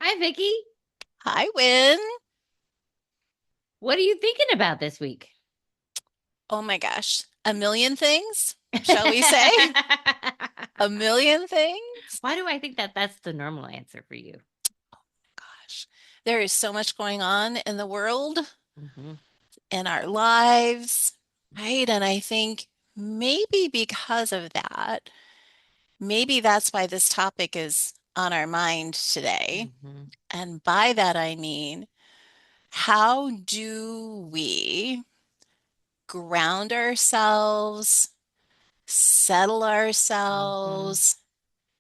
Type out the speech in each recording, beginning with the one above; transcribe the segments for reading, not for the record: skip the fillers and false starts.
Hi, Vicki. Hi, Wynne. What are you thinking about this week? Oh my gosh. A million things, shall we say? A million things? Why do I think that that's the normal answer for you? Gosh, there is so much going on in the world, Hmm. in our lives, right? And I think maybe because of that, maybe that's why this topic is on our mind today. Hmm. And by that, I mean, how do we ground ourselves, settle Hmm. ourselves,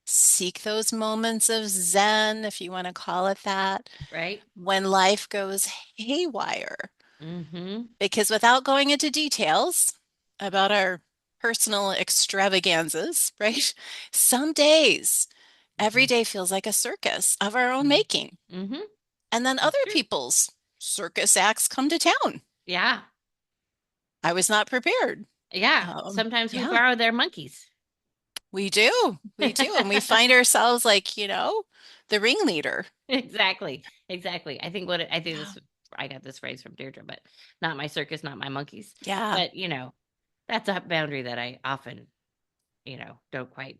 seek those moments of zen, if you want to call it that, Right? when life goes haywire? Hmm. Because without going into details about our personal extravaganzas, right? Some days, every Hmm. day feels like a circus of our own making. Hmm. And then other That's true. people's circus acts come to town. Yeah. I was not prepared. Yeah. Sometimes we Yeah, borrow their monkeys. we do. We do. And we find ourselves like, the ringleader. Exactly. Exactly. I think Yeah. this, I got this phrase from Deirdre, but not my circus, not my monkeys. Yeah. But, that's a boundary that I often, don't quite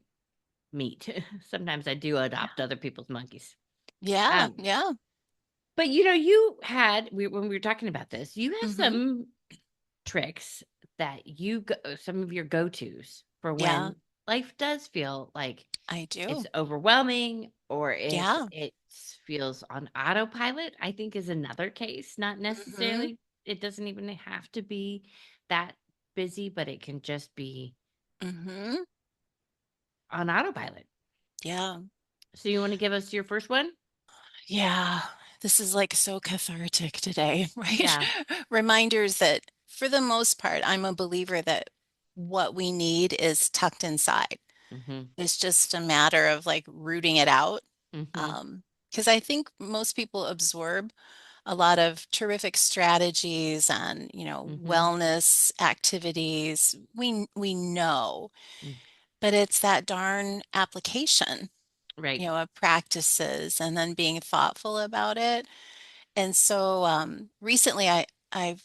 meet. Sometimes I do adopt other people's monkeys. Yeah, Um, yeah. but when we were talking about this, you have Hmm. some tricks that some of your go-tos for Yeah, when life does feel like I it's do. overwhelming or if Yeah. it feels on autopilot, I think is another case. Not Hmm. necessarily, it doesn't even have to be that busy, but it can just be Hmm. on autopilot. Yeah. So you want to give us your first one? Yeah. This is like so cathartic today, right? Yeah. Reminders that for the most part, I'm a believer that what we need is tucked inside. Mhm. It's just a matter of like rooting it out. Mhm. Because I think most people absorb a lot of terrific strategies and, Mhm. wellness activities. We know, Mm. but it's that darn application, Right. of practices and then being thoughtful about it. And so recently I've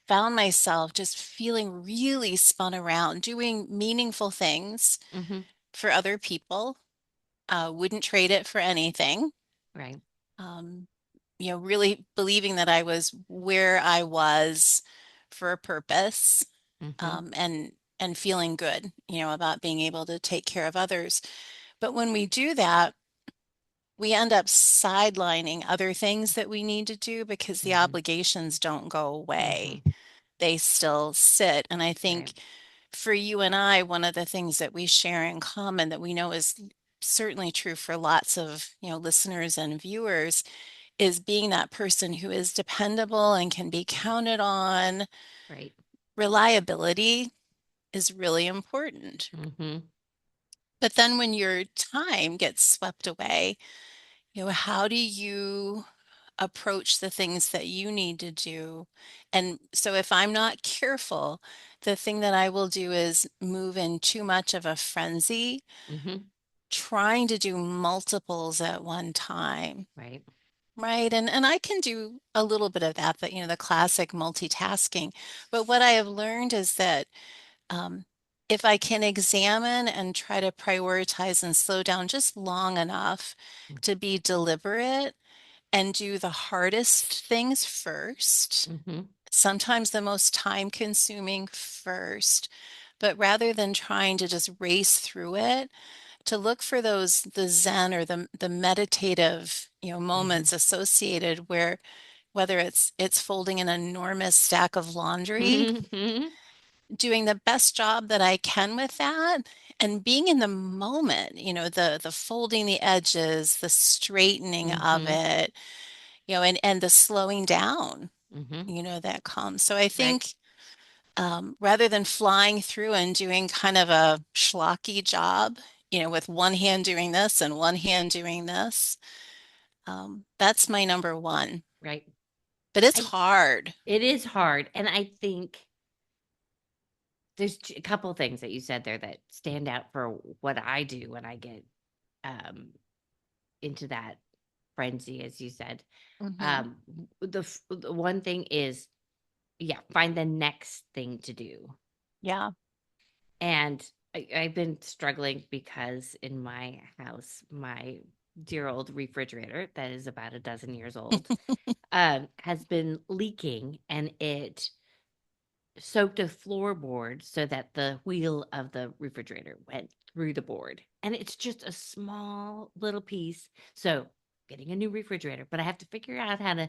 found myself just feeling really spun around doing meaningful things Mhm. for other people. Wouldn't trade it for anything. Right. Um, really believing that I was where I was for a purpose, Mhm. and feeling good, about being able to take care of others. But when we do that, we end up sidelining other things that we need to do because the Mhm. obligations don't go away. Mhm. They still sit. And I Right. think for you and I, one of the things that we share in common that we know is certainly true for lots of, listeners and viewers is being that person who is dependable and can be counted on. Right. Reliability is really important. Mhm. But then when your time gets swept away, how do you approach the things that you need to do? And so if I'm not careful, the thing that I will do is move in too much of a frenzy, Mhm. trying to do multiples at one time. Right. Right. And I can do a little bit of that, the classic multitasking. But what I have learned is that um, if I can examine and try to prioritize and slow down just long enough to be deliberate and do the hardest things first, Mhm. sometimes the most time consuming first, but rather than trying to just race through it, to look for the zen or the meditative, Mhm. moments associated where whether it's folding an enormous stack of laundry, Mhm. doing the best job that I can with that and being in the moment, the folding the edges, the straightening of Mhm. it, and the slowing down, Mhm. that comes. So I Right. think rather than flying through and doing kind of a schlocky job, with one hand doing this and one hand doing this, that's my number one. Right. But it's I hard. It is hard, and I think there's a couple of things that you said there that stand out for what I do when I get um into that. frenzy, as you said. Mm-hmm. Um, the one thing is, yeah, find the next thing to do. Yeah. And I've been struggling because in my house, my dear old refrigerator that is about a dozen years old has been leaking, and it soaked a floorboard so that the wheel of the refrigerator went through the board. And it's just a small little piece. So, getting a new refrigerator, but I have to figure out how to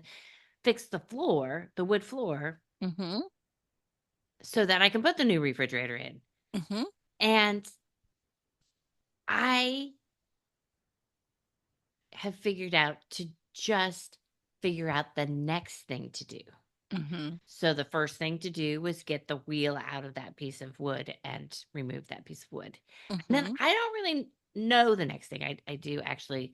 fix the floor, the wood floor, Mm-hmm. so that I can put the new refrigerator in. Mm-hmm. And I have figured out to just figure out the next thing to do. Mm-hmm. So the first thing to do was get the wheel out of that piece of wood and remove that piece of wood. And then Mm-hmm. I don't really know the next thing. I do actually,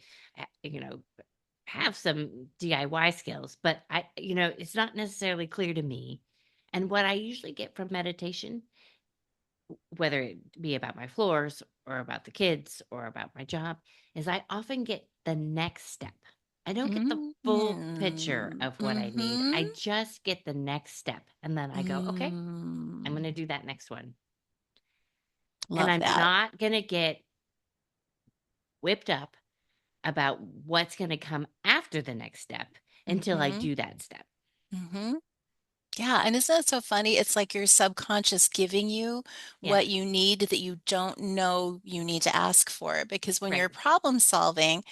have some DIY skills, but it's not necessarily clear to me. And what I usually get from meditation, whether it be about my floors or about the kids or about my job, is I often get the next step. I don't get the full picture Mm-hmm. of what I need. Mm-hmm. I just get the next step. And then I go, okay, I'm going Mm. to do that next one. And Love I'm that. not going to get whipped up about what's going to come after the next step until I Mm-hmm. do that step. Mm-hmm. Yeah, and isn't that so funny? It's like your subconscious giving you Yeah. what you need that you don't know you need to ask for. Because when Right. you're problem solving,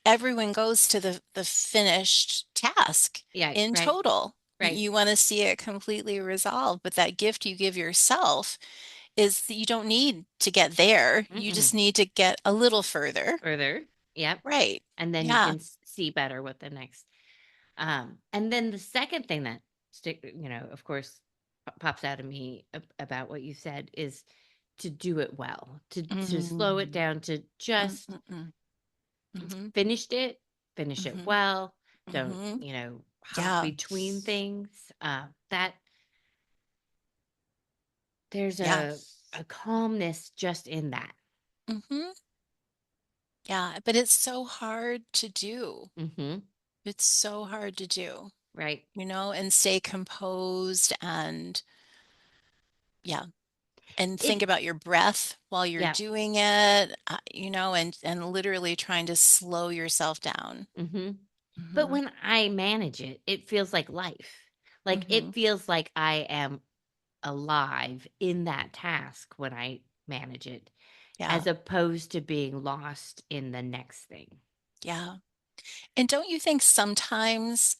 everyone goes to the finished task Yeah. in Right. total. Right. You want to see it completely resolved, but that gift you give yourself is that you don't need to get there. You Mm-mm. just need to get a little further. Further. Yep. Right. And then you Yeah. can see better what the next. And then the second thing that of course, pops out of me about what you said is to do it well, to slow it Mm. down, to Mm, just mm, mm. Mhm. finish it Mhm. well. Don't, Mhm. hop Yeah. between things. That there's Yeah. a calmness just in that. Mhm. Yeah, but it's so hard to do. Hmm. It's so hard to do, Right. and stay composed and yeah, and think It about your breath while you're Yeah. doing it, and literally trying to slow yourself down. Hmm. But Mhm. when I manage it, it feels like life. Like it Mhm. feels like I am alive in that task when I manage it, Yeah. as opposed to being lost in the next thing. Yeah. And don't you think sometimes,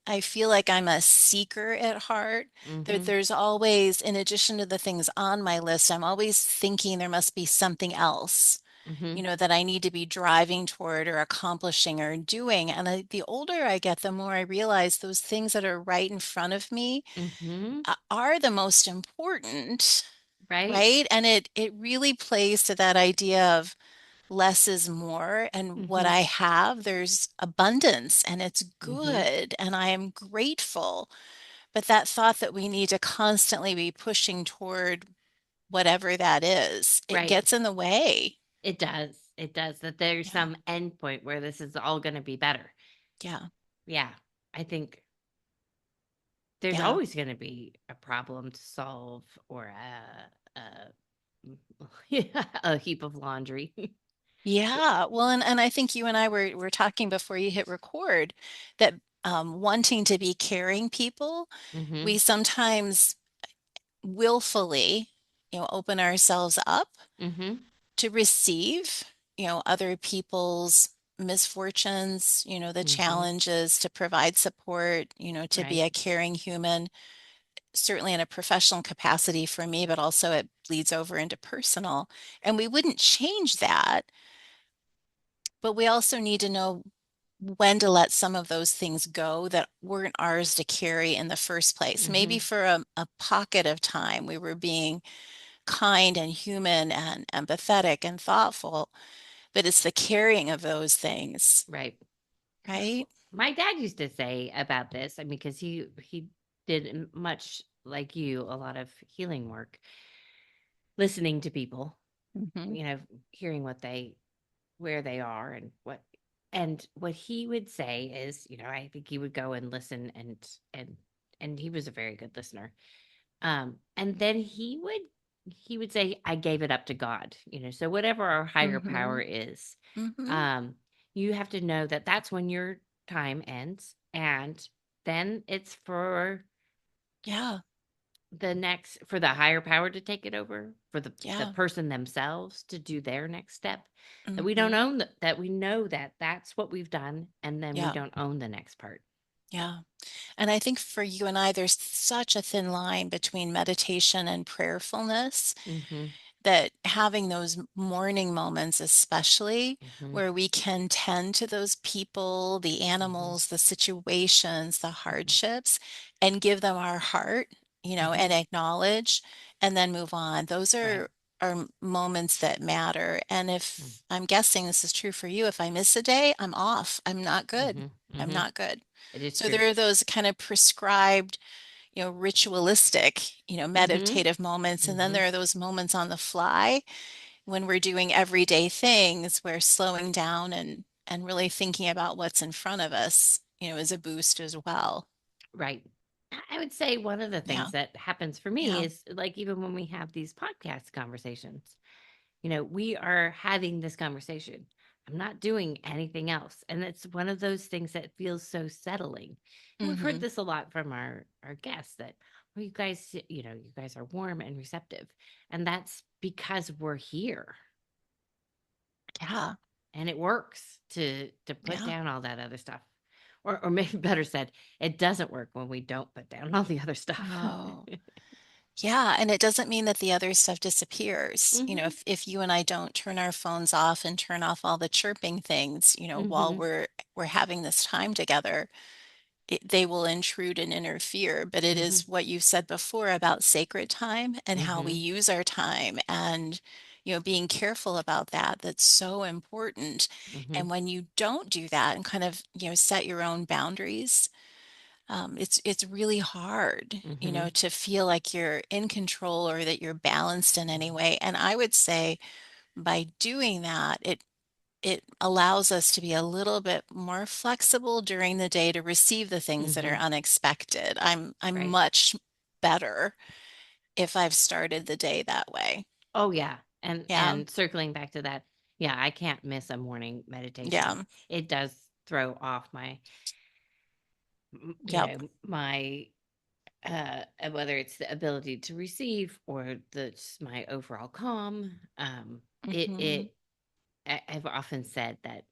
I feel like I'm a seeker at heart. Mhm. There's always, in addition to the things on my list, I'm always thinking there must be something else, Mhm. that I need to be driving toward or accomplishing or doing. And the older I get, the more I realize those things that are right in front of me Mhm. are the most important, Right? right? And it really plays to that idea of less is more, and what Mhm. I have, there's abundance and it's Mhm. good and I am grateful. But that thought that we need to constantly be pushing toward whatever that is, it Right. gets in the way. It does. It does, that there's Yeah. some end point where this is all gonna be better. Yeah. Yeah. I think there's Yeah. always gonna be a problem to solve, or a heap of laundry. Yeah. Well, and I think you and I were talking before you hit record that wanting to be caring people, we Mhm. sometimes willfully, open ourselves up Mhm. to receive, other people's misfortunes, the Mhm. challenges, to provide support, to be Right. a caring human, certainly in a professional capacity for me, but also it bleeds over into personal. And we wouldn't change that, but we also need to know when to let some of those things go that weren't ours to carry in the first place. Maybe Mhm. for a pocket of time, we were being kind and human and empathetic and thoughtful, but it's the carrying of those things, Right. right? My dad used to say about this, I mean, because he did much like you, a lot of healing work, listening to people, Hmm. hearing where they are and what. and what he would say is, I think he would go and listen, and and he was a very good listener. And then he would say, I gave it up to God. So whatever our higher power Mm-hmm. is, Mm-hmm. um, you have to know that that's when your time ends, and then it's Yeah. for the higher power to take it over, for the Yeah. person themselves to do their next step. That we don't Mm-hmm. own that we know that that's what we've done, and then we Yeah. don't own the next part. Yeah. And I think for you and I, there's such a thin line between meditation and prayerfulness Mhm. that having those morning moments, especially Mhm. where we can tend to those people, the Mhm. animals, the situations, the Mhm. hardships, and give them our heart, and Mhm. acknowledge and then move on. Those Right. are moments that matter. And Mm. if I'm guessing this is true for you, if I miss a day, I'm off. I'm not good. Mhm. I'm Mhm. not good. It is So true. there are those kind of prescribed, ritualistic, Mhm. meditative moments. And then Mhm. there are those moments on the fly when we're doing everyday things where slowing down and really thinking about what's in front of us, is a boost as well. Right. I would say one of the Yeah. things that happens for me Yeah. is, like, even when we have these podcast conversations, we are having this conversation. I'm not doing anything else. And it's one of those things that feels so settling. And we've heard Hmm. this a lot from our guests that, well, you guys are warm and receptive. And that's because we're here. Yeah. And it works to put Yeah. down all that other stuff. Or maybe better said, it doesn't work when we don't put down all the other stuff. Oh, yeah. And it doesn't mean that the other stuff disappears. Mhm. If you and I don't turn our phones off and turn off all the chirping things, while Mhm. we're having this time together, they will intrude and interfere. But it Mhm. is what you said before about sacred time and how we Mhm. use our time and, being careful about that. That's so important. Mhm. And when you don't do that and kind of, set your own boundaries, it's really hard, Mhm. to feel like you're in control or that you're balanced in any Mhm. way. And I would say by doing that, it allows us to be a little bit more flexible during the day to receive the things that are Mhm. unexpected. I'm Right. much better if I've started the day that way. Oh, yeah, and Yeah. and circling back to that, yeah, I can't miss a morning meditation. Yeah. It does throw off Yep. my, whether it's the ability to receive or just my overall calm. It Hmm. it I've often said that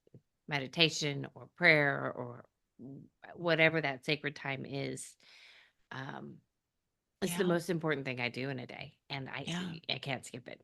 meditation or prayer or whatever that sacred time is, um, it's the Yeah. most important thing I do in a day, and Yeah. I can't skip it.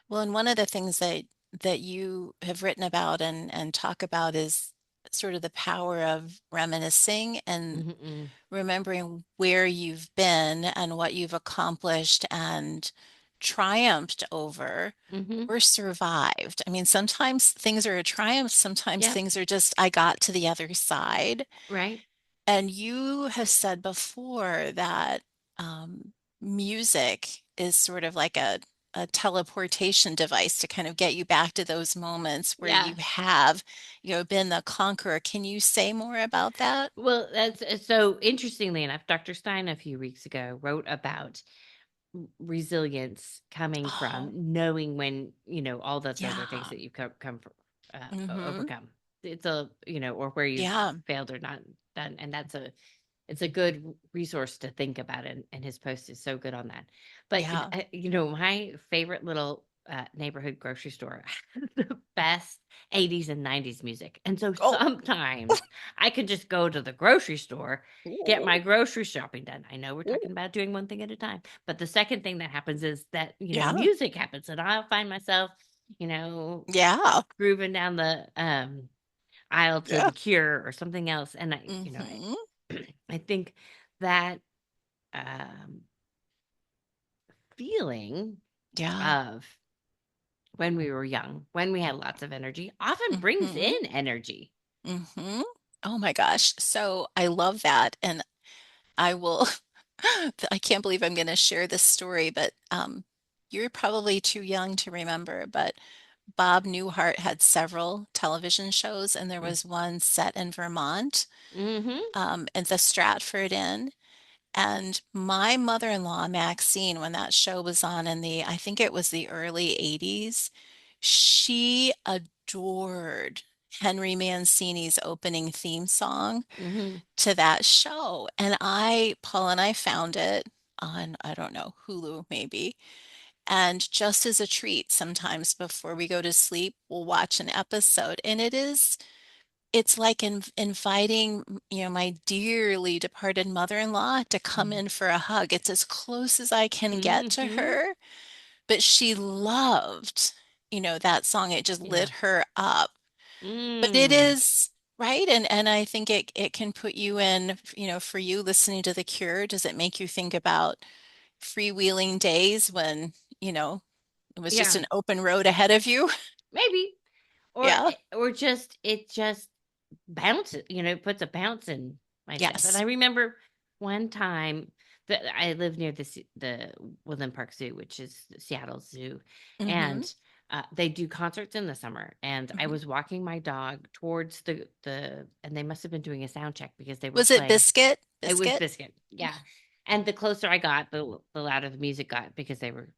Well, and one of the things that you have written about and talk about is sort of the power of reminiscing and Mhm. remembering where you've been and what you've accomplished and triumphed over Mhm. or survived. I mean, sometimes things are a triumph, sometimes Yep. things are just, I got to the other side. Right. And you have said before that music is sort of like a teleportation device to kind of get you back to those moments where Yeah. you have, been the conqueror. Can you say more about that? Well, that's so interestingly enough, Dr. Stein a few weeks ago wrote about resilience coming from Oh, knowing when, all those other things yeah. that you come from, Mm-hmm. overcome. It's or where you've Yeah. failed or not done. And it's a good resource to think about. And his post is so good on that. But, Yeah. my favorite little neighborhood grocery store has the best 80s and 90s music. And so Oh. sometimes I could just go to the grocery store, get Ooh. my grocery shopping done. I know we're Ooh. talking about doing one thing at a time, but the second thing that happens is that, Yeah. music happens, and I'll find myself, Yeah. grooving down the aisle to Yeah. The Cure or something else. And Mm-hmm. I think that um, feeling Yeah. of when we were young, when we had lots of energy, often brings Mm-hmm. in energy. Mm-hmm. Oh my gosh. So I love that. And I will, I can't believe I'm going to share this story, but you're probably too young to remember, but Bob Newhart had several television shows, and there Mm. was one set in Vermont, Mm-hmm. in the Stratford Inn. And my mother-in-law, Maxine, when that show was on in I think it was the early 80s, she adored Henry Mancini's opening theme song Mm-hmm. to that show. And Paul and I found it on, I don't know, Hulu maybe. And just as a treat, sometimes before we go to sleep, we'll watch an episode. And it's like inviting, my dearly departed mother-in-law to come in for a hug. It's as close as I can get to Mm-hmm. her, but she loved, that song. It just lit Yeah. her up. But it Mm. is right, and I think it can put you in, for you listening to The Cure, does it make you think about freewheeling days when, it was just Yeah. an open road ahead of you? Maybe. Yeah. Or just it just bounces, puts a bounce in my step. And I Yes. remember one time that I live near the Woodland Park Zoo, which is the Seattle Zoo, Mm-hmm. and they do concerts in the summer. And I Hmm. was walking my dog towards and they must have been doing a sound check because they were Was it playing. Biscuit? It was Biscuit? Biscuit, yeah. And the closer I got, the louder the music got because they were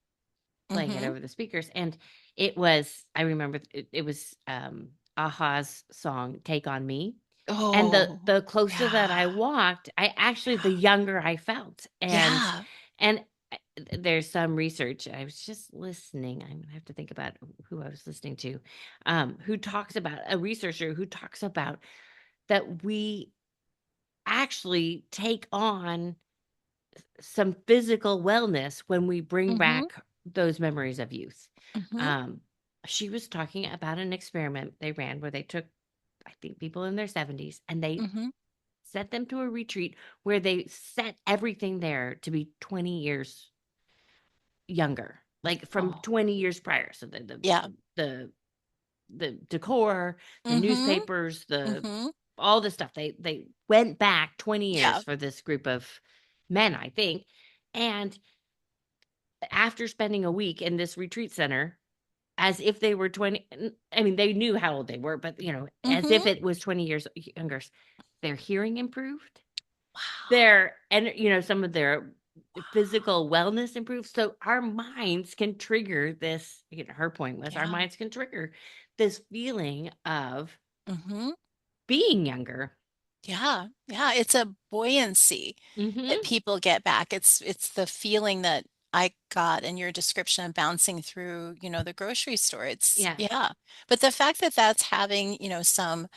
playing it Mm-hmm. over the speakers. And I remember it was Aha's song Take on Me. And Oh, the closer that I yeah. walked, the younger I felt. Yeah. And there's some research. I was just listening. I'm gonna have to think about who I was listening to, who talks about a researcher who talks about that we actually take on some physical wellness when we bring Mm-hmm. back those memories of youth. Mm-hmm. Um, she was talking about an experiment they ran where they took, I think, people in their 70s and they Mm-hmm. sent them to a retreat where they set everything there to be 20 years younger, like from Oh, 20 years prior. So yeah. the the decor, the Mm-hmm. newspapers, the Mm-hmm. all the stuff. They went back 20 years Yeah. for this group of men, I think. And after spending a week in this retreat center, as if they were 20, I mean, they knew how old they were, but, as if Mm-hmm. it was 20 years younger, their hearing improved. Wow. Their and, some of their physical wellness improved. So our minds can trigger this, her point was our Yeah. minds can trigger this feeling of Mm-hmm. being younger. Yeah. Yeah. It's a buoyancy that Mhm. people get back. It's the feeling that I got in your description of bouncing through, the grocery store. It's Yeah. yeah. But the fact that that's having, some,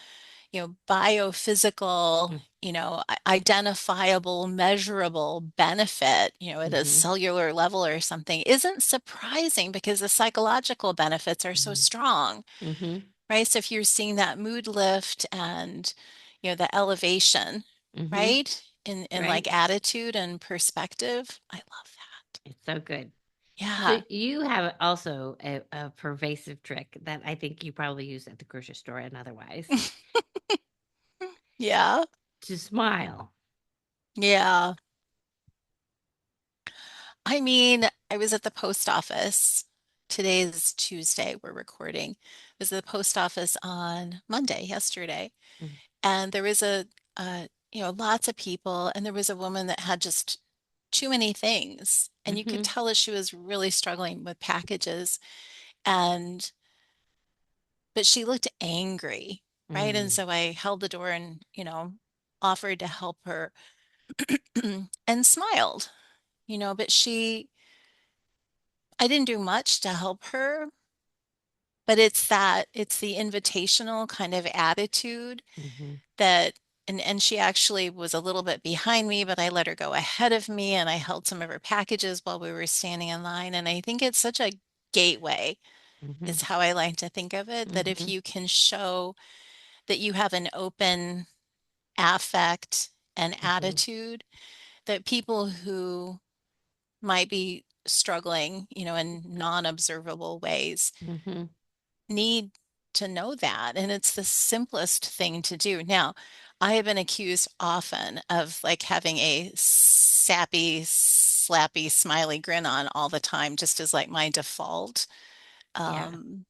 biophysical, Mm. identifiable, measurable benefit, at a Mhm. cellular level or something isn't surprising because the psychological benefits are so Mhm. strong, Mhm. right? So if you're seeing that mood lift and, the elevation, Mhm. right? In Right? like attitude and perspective, I love that. It's so good. So Yeah. you have also a pervasive trick that I think you probably use at the grocery store and otherwise Yeah. to smile. Yeah. I mean, I was at the post office. Today is Tuesday, we're recording. I was at the post office on Monday, yesterday, Mm. and there was lots of people, and there was a woman that had just too many things, and you could Mhm. tell that she was really struggling with packages, and but she looked angry, right? And Mm. so I held the door and, offered to help her and smiled, but I didn't do much to help her, but it's the invitational kind of attitude Mhm. that, and she actually was a little bit behind me, but I let her go ahead of me and I held some of her packages while we were standing in line. And I think it's such a gateway, Mhm. is how I like to think of it, that if Mhm. you can show that you have an open affect and Mhm. attitude, that people who might be struggling, in non-observable ways Mhm. need to know that. And it's the simplest thing to do. Now, I have been accused often of like having a sappy, slappy, smiley grin on all the time, just as like my default. Yeah. Um,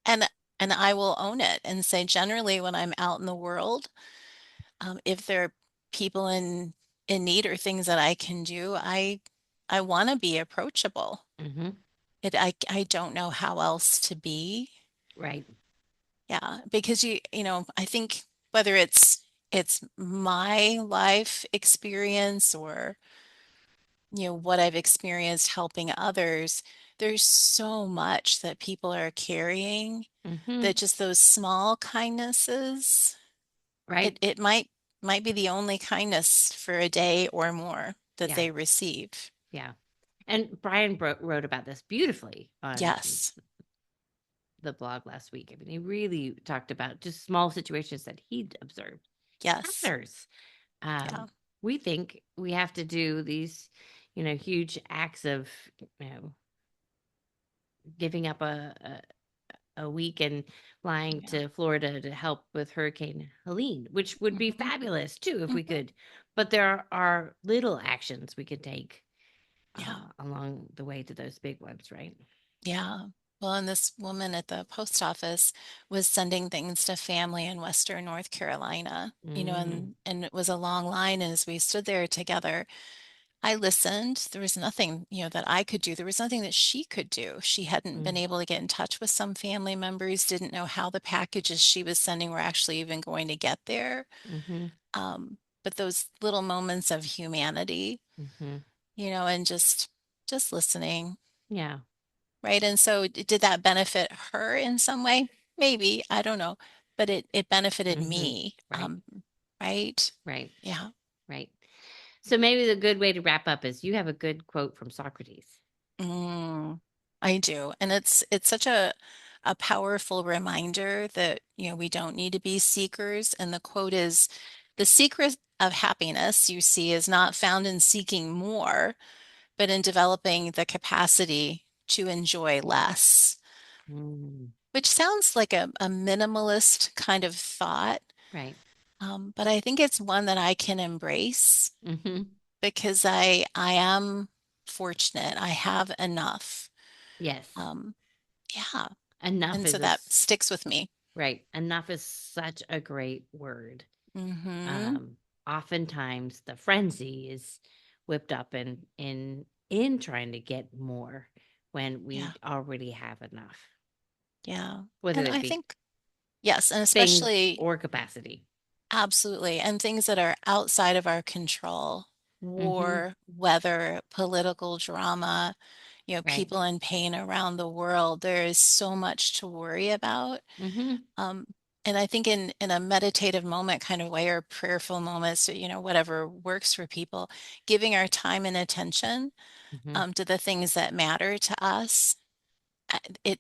and and I will own it and say generally when I'm out in the world, if there are people in need or things that I can do, I want to be approachable. Hmm. I don't know how else to be. Right. Yeah, because I think whether it's my life experience or what I've experienced helping others, there's so much that people are carrying Hmm. that just those small kindnesses, Right. it might be the only kindness for a day or more that Yeah. they receive. Yeah. And Brian wrote about this beautifully on Yes. the blog last week. I mean, he really talked about just small situations that he'd observed Yes. patterns. Yeah. We think we have to do these, huge acts of, you know, giving up a week and flying Yeah. to Florida to help with Hurricane Helene, which would be Hmm. fabulous too if we Hmm. could. But there are little actions we could take Yeah. along the way to those big ones, right? Yeah. Well, and this woman at the post office was sending things to family in Western North Carolina, Mm, and it was a long line. And as we stood there together, I listened. There was nothing, that I could do. There was nothing that she could do. She hadn't been mm, able to get in touch with some family members, didn't know how the packages she was sending were actually even going to get there. mm-hmm, But those little moments of humanity, mm-hmm. and just listening. Yeah. Right. And so did that benefit her in some way? Maybe, I don't know, but it benefited Mm-hmm. me. Right. Right. Right. Yeah. Right. So maybe the good way to wrap up is you have a good quote from Socrates. Mm, I do. And it's such a powerful reminder that, we don't need to be seekers. And the quote is, the secret of happiness, you see, is not found in seeking more, but in developing the capacity to enjoy less, Mm, which sounds like a minimalist kind of thought. right. But I think it's one that I can embrace Mm-hmm. because I am fortunate. I have enough. Yes. Um, yeah. Enough And so is that sticks with me. right. Enough is such a great word. Mm-hmm. Um, Oftentimes the frenzy is whipped up in trying to get more when we Yeah. already have enough, Yeah. whether And it I be think, yes, and things especially or capacity. absolutely, and things that are outside of our control, Mm-hmm. war, weather, political drama, Right. people in pain around the world. There is so much to worry about. Mm-hmm. Um, and I think in a meditative moment kind of way or prayerful moments, whatever works for people, giving our time and attention Mm-hmm. to the things that matter to us, it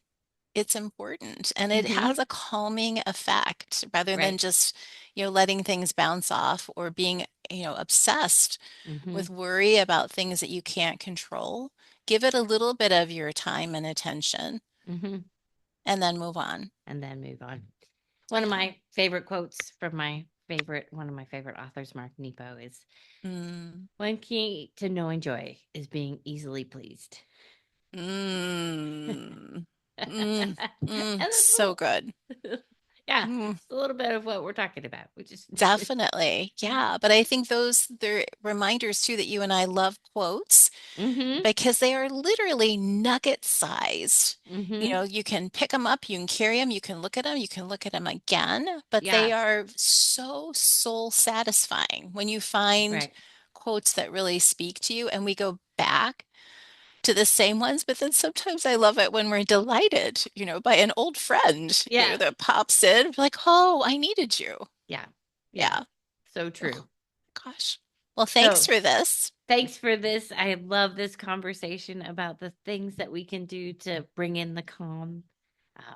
it's important and it Mm-hmm. has a calming effect rather than Right. just, letting things bounce off or being, obsessed Mm-hmm. with worry about things that you can't control. Give it a little bit of your time and attention Mm-hmm. and then move on. And then move on. One of Yeah. my favorite quotes from one of my favorite authors, Mark Nepo, is Mm. one key to knowing joy is being easily pleased. Mm. And Mm. Mm. that's So good. yeah, Mm. it's a little bit of what we're talking about, which is Definitely. Yeah. But I think they're reminders too that you and I love quotes mm-hmm. because they are literally nugget sized. Mm-hmm. You can pick them up, you can carry them, you can look at them, you can look at them again, but they Yeah, are so soul satisfying when you find right. quotes that really speak to you and we go back to the same ones. But then sometimes I love it when we're delighted, by an old friend, Yeah. that pops in, like, oh, I needed you. Yeah. Yeah. Yeah. So Oh, true. gosh. Well, thanks So for this. thanks for this. I love this conversation about the things that we can do to bring in the calm, uh,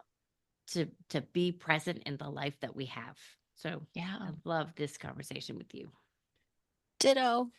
to be present in the life that we have. So I Yeah. love this conversation with you. Ditto.